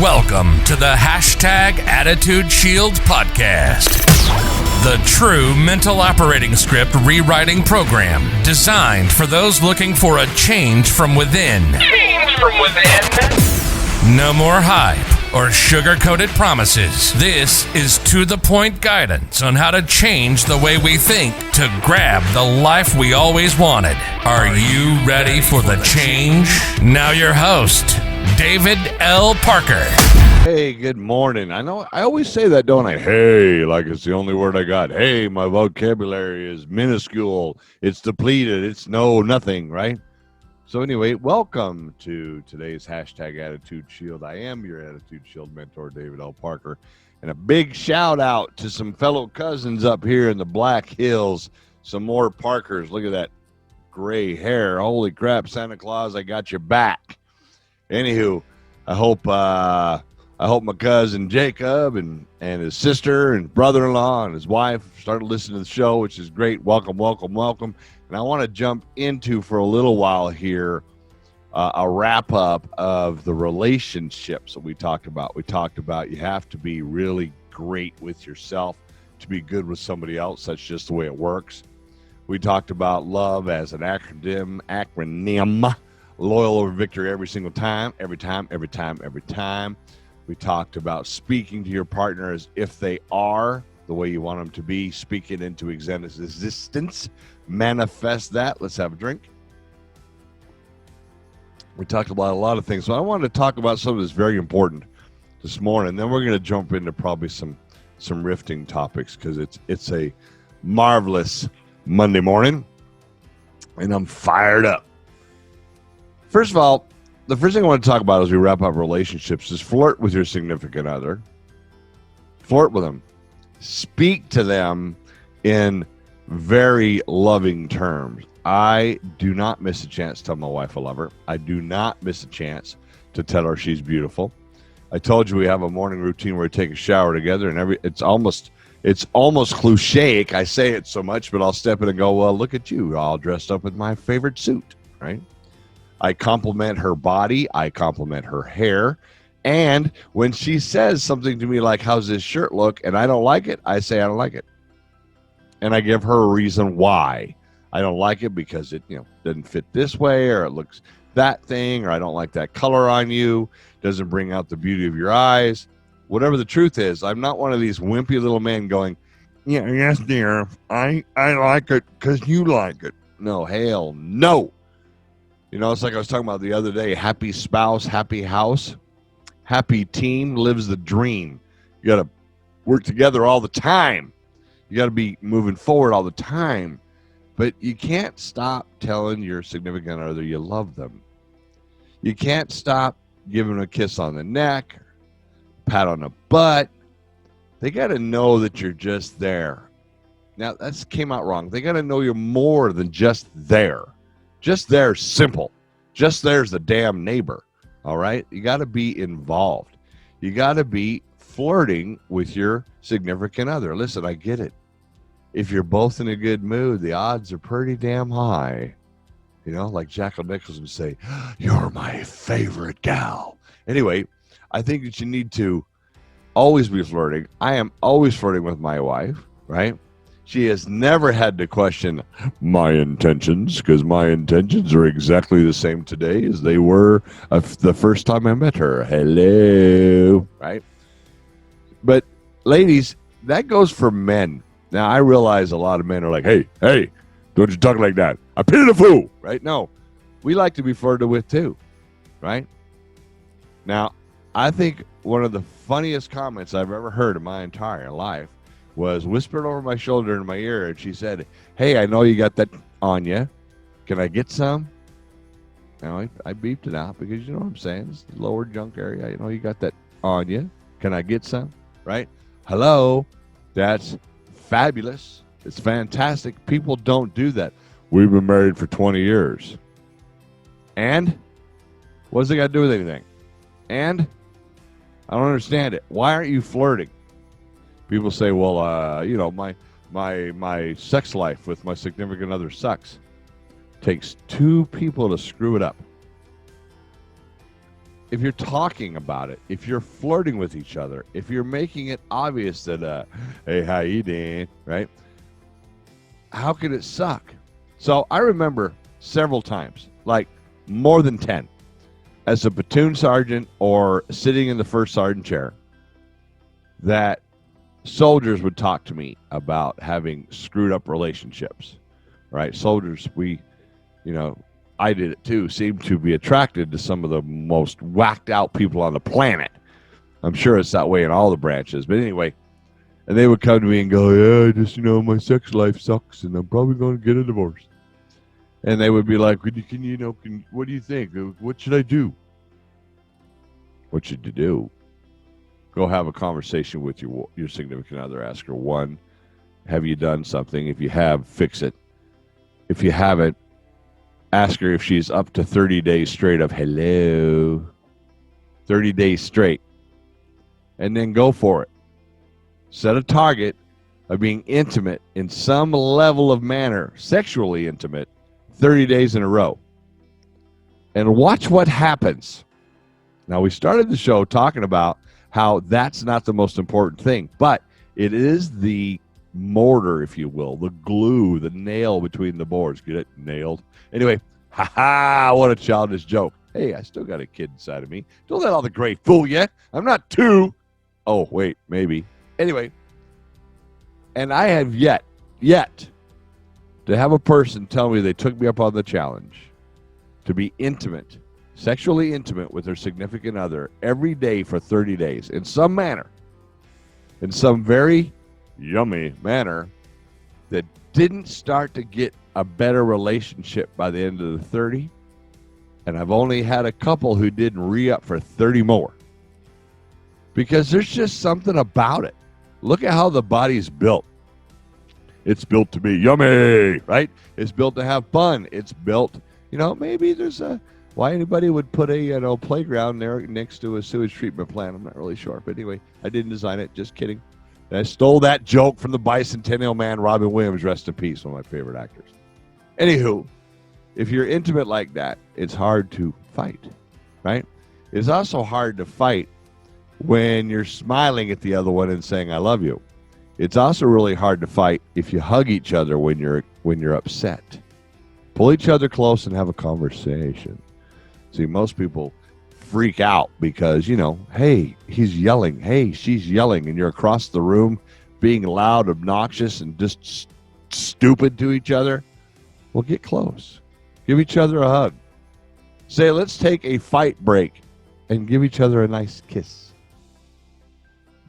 Welcome to the #Attitudeshield podcast, the true mental operating script rewriting program designed for those looking for a change from within. No more hype or sugar-coated promises. This is to-the-point guidance on how to change the way we think to grab the life we always wanted. Are you ready for the change? Now your host, David L. Parker. Hey, good morning. I know I always say that, don't I? Hey, like it's the only word I got. Hey, my vocabulary is minuscule. It's depleted. It's nothing, right? So anyway, welcome to today's #Attitudeshield. I am your Attitudeshield mentor, David L. Parker. And a big shout out to some fellow cousins up here in the Black Hills. Some more Parkers. Look at that gray hair. Holy crap, Santa Claus, I got your back. Anywho, I hope my cousin Jacob and his sister and brother-in-law and his wife started listening to the show, which is great. Welcome. And I want to jump into for a little while here a wrap-up of the relationships that we talked about. We talked about you have to be really great with yourself to be good with somebody else. That's just the way it works. We talked about love as an acronym. Loyal over victory every single time, every time. We talked about speaking to your partner as if they are the way you want them to be. Speak it into existence. Manifest that. Let's have a drink. We talked about a lot of things. So I wanted to talk about something that's very important this morning. Then we're going to jump into probably some rifting topics because it's a marvelous Monday morning, and I'm fired up. First of all, the first thing I want to talk about as we wrap up relationships is flirt with your significant other. Flirt with them. Speak to them in very loving terms. I do not miss a chance to tell my wife I love her. I do not miss a chance to tell her she's beautiful. I told you we have a morning routine where we take a shower together, and it's almost cliche. I say it so much, but I'll step in and go, well, look at you, all dressed up with my favorite suit, right? I compliment her body. I compliment her hair. And when she says something to me like, how's this shirt look? And I don't like it, I say I don't like it. And I give her a reason why I don't like it, because it doesn't fit this way, or it looks that thing, or I don't like that color on you, doesn't bring out the beauty of your eyes. Whatever the truth is, I'm not one of these wimpy little men going, yes, dear, I like it because you like it. No, hell no. It's like I was talking about the other day, happy spouse, happy house, happy team lives the dream. You got to work together all the time. You got to be moving forward all the time. But you can't stop telling your significant other you love them. You can't stop giving them a kiss on the neck, pat on the butt. They got to know that you're just there. Now, that came out wrong. They got to know you're more than just there. Just there's simple. Just there's the damn neighbor. All right? You got to be involved. You got to be flirting with your significant other. Listen, I get it. If you're both in a good mood, the odds are pretty damn high. Like Jackal Nichols would say, you're my favorite gal. Anyway, I think that you need to always be flirting. I am always flirting with my wife, right? She has never had to question my intentions, because my intentions are exactly the same today as they were the first time I met her. Hello, right? But ladies, that goes for men. Now, I realize a lot of men are like, hey, don't you talk like that. I pity the fool, right? No, we like to be flirted with too, right? Now, I think one of the funniest comments I've ever heard in my entire life was whispered over my shoulder in my ear, and she said, hey, I know you got that on you. Can I get some? Now, I beeped it out because you know what I'm saying. It's the lower junk area. You know you got that on you. Can I get some? Right? Hello? That's fabulous. It's fantastic. People don't do that. We've been married for 20 years. And? What does it got to do with anything? And? I don't understand it. Why aren't you flirting? People say, well, my sex life with my significant other sucks. Takes two people to screw it up. if you're talking about it, if you're flirting with each other, if you're making it obvious that, hey, how you doing, right? How could it suck? So I remember several times, like more than 10, as a platoon sergeant or sitting in the first sergeant chair, that soldiers would talk to me about having screwed up relationships, right? Soldiers, I did it too, seem to be attracted to some of the most whacked out people on the planet. I'm sure it's that way in all the branches. But anyway, and they would come to me and go, yeah, just, my sex life sucks and I'm probably going to get a divorce. And they would be like, what do you think? What should I do? What should you do? Go have a conversation with your significant other. Ask her, one, have you done something? If you have, fix it. If you haven't, ask her if she's up to 30 days straight of hello. 30 days straight. And then go for it. Set a target of being intimate in some level of manner, sexually intimate, 30 days in a row. And watch what happens. Now, we started the show talking about how that's not the most important thing, but it is the mortar, if you will, the glue, the nail between the boards. Get it? Nailed. Anyway, what a childish joke. Hey, I still got a kid inside of me. Don't let all the gray fool you. I'm not 2. Oh, wait, maybe. Anyway, and I have yet to have a person tell me they took me up on the challenge to be intimate, sexually intimate with their significant other every day for 30 days in some manner, in some very yummy manner, that didn't start to get a better relationship by the end of the 30. And I've only had a couple who didn't re-up for 30 more. Because there's just something about it. Look at how the body's built. It's built to be yummy, right? It's built to have fun. It's built, maybe there's why anybody would put a playground there next to a sewage treatment plant. I'm not really sure. But anyway, I didn't design it. Just kidding. And I stole that joke from the Bicentennial Man, Robin Williams, rest in peace, one of my favorite actors. Anywho, if you're intimate like that, it's hard to fight, right? It's also hard to fight when you're smiling at the other one and saying, I love you. It's also really hard to fight if you hug each other when you're upset. Pull each other close and have a conversation. See, most people freak out because, hey, he's yelling. Hey, she's yelling. And you're across the room being loud, obnoxious, and just stupid to each other. Well, get close. Give each other a hug. Say, let's take a fight break and give each other a nice kiss.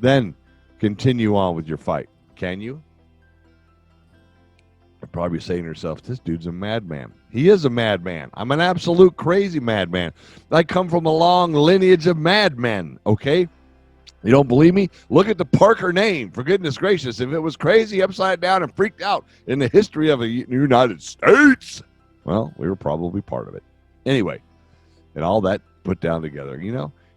Then continue on with your fight. Can you? You're probably saying to yourself, this dude's a madman. He is a madman. I'm an absolute crazy madman. I come from a long lineage of madmen, okay? You don't believe me? Look at the Parker name, for goodness gracious. If it was crazy, upside down, and freaked out in the history of the United States, well, we were probably part of it. Anyway, and all that put down together,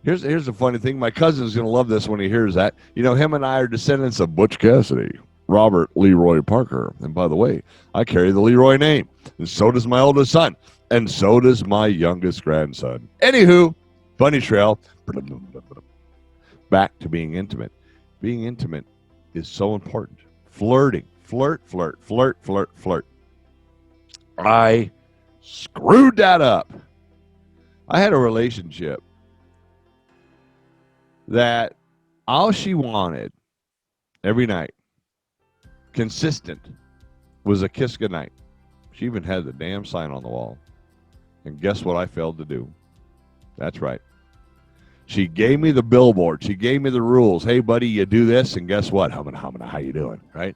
Here's the funny thing. My cousin's going to love this when he hears that. Him and I are descendants of Butch Cassidy, Robert Leroy Parker. And by the way, I carry the Leroy name. And so does my oldest son. And so does my youngest grandson. Anywho, bunny trail. Back to being intimate. Being intimate is so important. Flirting. Flirt. I screwed that up. I had a relationship that all she wanted every night, consistent, was a kiss goodnight. She even had the damn sign on the wall. And guess what I failed to do? That's right. She gave me the billboard. She gave me the rules. Hey, buddy, you do this, and guess what? How you doing, right?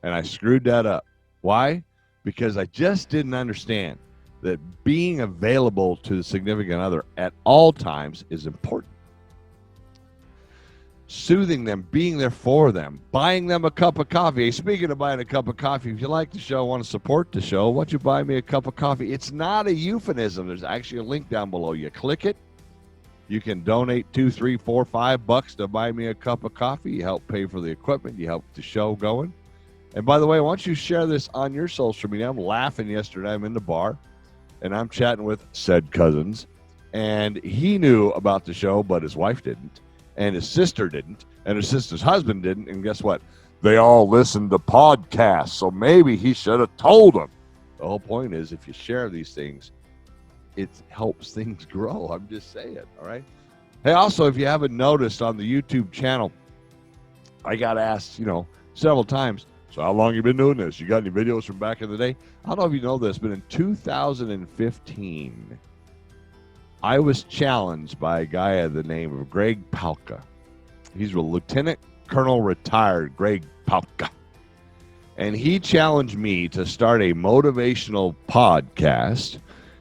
And I screwed that up. Why? Because I just didn't understand that being available to the significant other at all times is important. Soothing them, being there for them, buying them a cup of coffee. Hey, speaking of buying a cup of coffee, if you like the show, want to support the show, why don't you buy me a cup of coffee? It's not a euphemism. There's actually a link down below. You click it. You can donate $2, $3, $4, $5 to buy me a cup of coffee. You help pay for the equipment. You help the show going. And by the way, why don't you share this on your social media? I'm laughing yesterday. I'm in the bar, and I'm chatting with said cousins. And he knew about the show, but his wife didn't, and his sister didn't, and his sister's husband didn't. And guess what? They all listened to podcasts, so maybe he should have told them. The whole point is, if you share these things, it helps things grow. I'm just saying, all right? Hey, also, if you haven't noticed on the YouTube channel, I got asked, several times, so how long you been doing this? You got any videos from back in the day? I don't know if you know this, but in 2015, I was challenged by a guy by the name of Greg Palka. He's a Lieutenant Colonel retired Greg Palka. And he challenged me to start a motivational podcast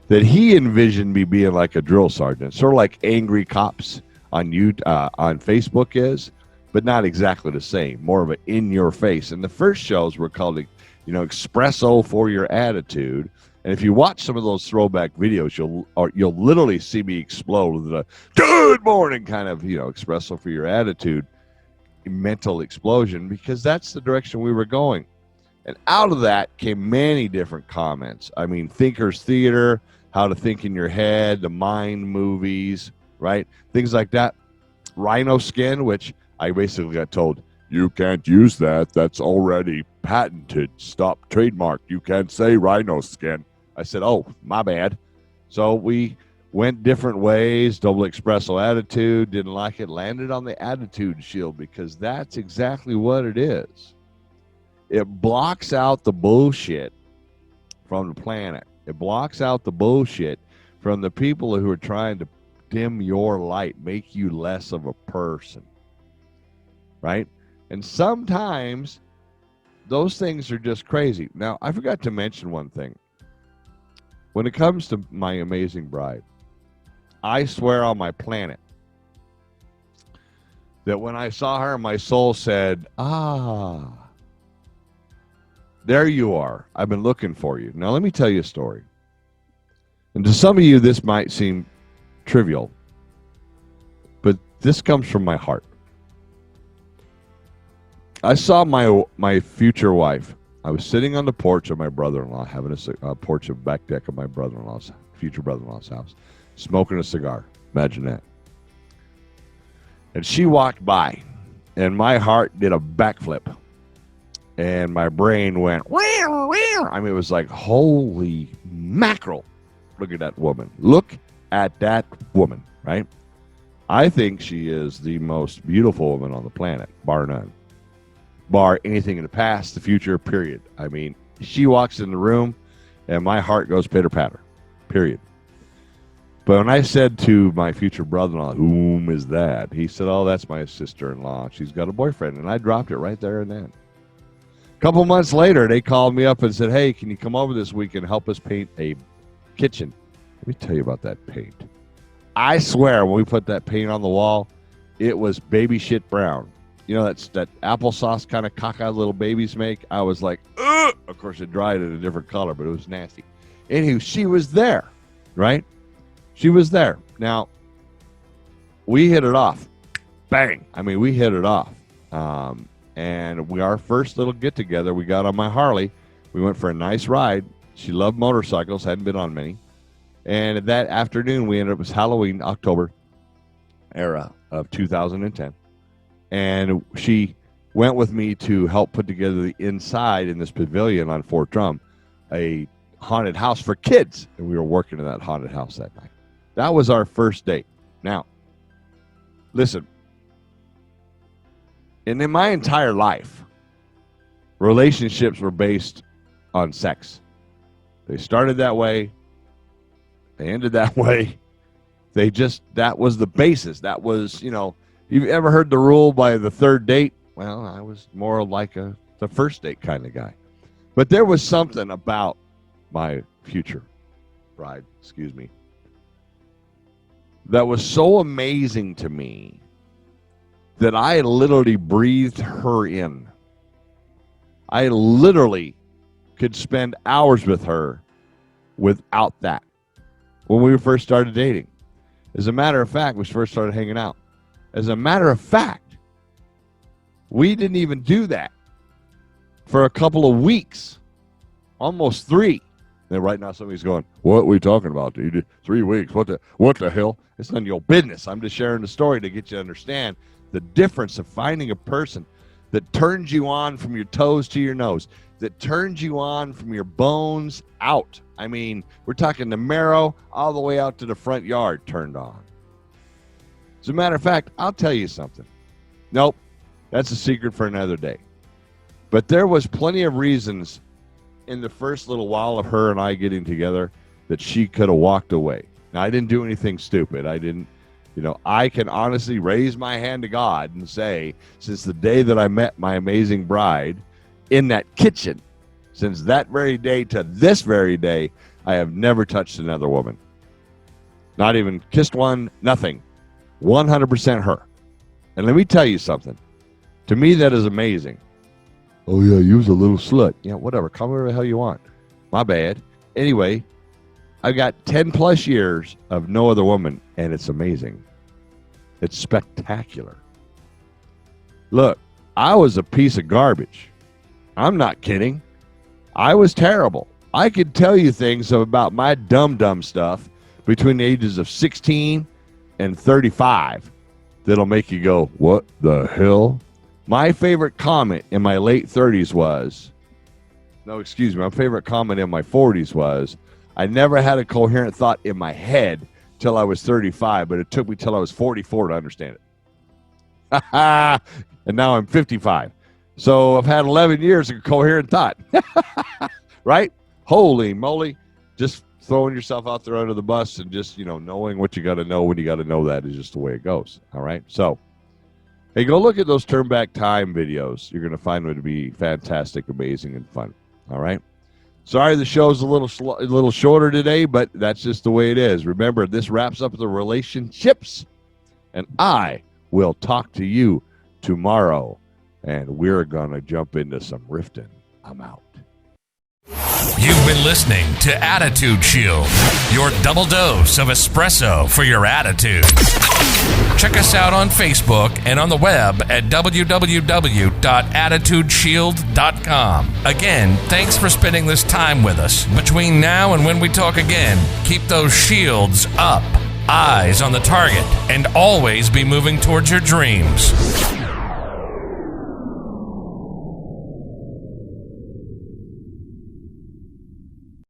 that he envisioned me being like a drill sergeant, sort of like Angry Cops on Facebook is, but not exactly the same, more of an in your face. And the first shows were called, Espresso for Your Attitude. And if you watch some of those throwback videos, you'll literally see me explode with a good morning kind of, espresso for your attitude, mental explosion, because that's the direction we were going. And out of that came many different comments. I mean, Thinker's Theater, how to think in your head, the mind movies, right? Things like that. Rhino skin, which I basically got told, you can't use that. That's already patented. Stop, trademarked. You can't say rhino skin. I said, oh, my bad. So we went different ways. Double espresso attitude, didn't like it. Landed on the Attitudeshield because that's exactly what it is. It blocks out the bullshit from the planet. It blocks out the bullshit from the people who are trying to dim your light, make you less of a person, right? And sometimes those things are just crazy. Now, I forgot to mention one thing. When it comes to my amazing bride, I swear on my planet that when I saw her, my soul said, there you are. I've been looking for you. Now, let me tell you a story. And to some of you, this might seem trivial, but this comes from my heart. I saw my future wife. I was sitting on the porch of my brother-in-law, having a porch of back deck of my brother-in-law's, future brother-in-law's house, smoking a cigar. Imagine that. And she walked by, and my heart did a backflip. And my brain went, wow, wow. I mean, it was like, holy mackerel. Look at that woman. Look at that woman, right? I think she is the most beautiful woman on the planet, bar none. Bar anything in the past, the future, period. I mean, she walks in the room, and my heart goes pitter-patter, period. But when I said to my future brother-in-law, whom is that? He said, oh, that's my sister-in-law. She's got a boyfriend. And I dropped it right there and then. A couple months later, they called me up and said, hey, can you come over this week and help us paint a kitchen? Let me tell you about that paint. I swear, when we put that paint on the wall, it was baby shit brown. You know, that's that applesauce kind of cockeyed little babies make. I was like, ugh! Of course, it dried in a different color, but it was nasty. Anywho, she was there, right? She was there. Now, we hit it off. Bang. I mean, we hit it off. And our first little get-together, we got on my Harley. We went for a nice ride. She loved motorcycles, hadn't been on many. And that afternoon, we ended up, it was Halloween, October era of 2010. And she went with me to help put together the inside in this pavilion on Fort Drum, a haunted house for kids. And we were working in that haunted house that night. That was our first date. Now, listen. And in my entire life, relationships were based on sex. They started that way. They ended that way. That was the basis. That was, you've ever heard the rule by the third date? Well, I was more like the first date kind of guy. But there was something about my future bride, that was so amazing to me that I literally breathed her in. I literally could spend hours with her without that when we first started dating. As a matter of fact, we first started hanging out. As a matter of fact, we didn't even do that for a couple of weeks, almost 3. And right now somebody's going, what are we talking about, dude? 3 weeks. What the hell? It's none of your business. I'm just sharing the story to get you to understand the difference of finding a person that turns you on from your toes to your nose, that turns you on from your bones out. I mean, we're talking the marrow all the way out to the front yard turned on. As a matter of fact, I'll tell you something. Nope, that's a secret for another day. But there was plenty of reasons in the first little while of her and I getting together that she could have walked away. Now, I didn't do anything stupid. I didn't, I can honestly raise my hand to God and say, since the day that I met my amazing bride in that kitchen, since that very day to this very day, I have never touched another woman. Not even kissed one, nothing. 100% her. And let me tell you something. To me, that is amazing. Oh, yeah, you was a little slut. Yeah, whatever. Call me whatever the hell you want. My bad. Anyway, I've got 10 plus years of no other woman, and it's amazing. It's spectacular. Look, I was a piece of garbage. I'm not kidding. I was terrible. I could tell you things about my dumb stuff between the ages of 16 and 35 that'll make you go, what the hell? My favorite comment in my late 30s was, my favorite comment in my 40s was, I never had a coherent thought in my head till I was 35, but it took me till I was 44 to understand it. And now I'm 55. So I've had 11 years of coherent thought. Right? Holy moly. Just throwing yourself out there under the bus and just, knowing what you got to know when you got to know that is just the way it goes. All right? So, hey, go look at those Turn Back Time videos. You're going to find them to be fantastic, amazing, and fun. All right? Sorry the show's a little shorter today, but that's just the way it is. Remember, this wraps up the relationships, and I will talk to you tomorrow, and we're going to jump into some rifting. I'm out. You've been listening to Attitudeshield, your double dose of espresso for your attitude. Check us out on Facebook and on the web at www.attitudeshield.com. Again, thanks for spending this time with us. Between now and when we talk again, keep those shields up, eyes on the target, and always be moving towards your dreams.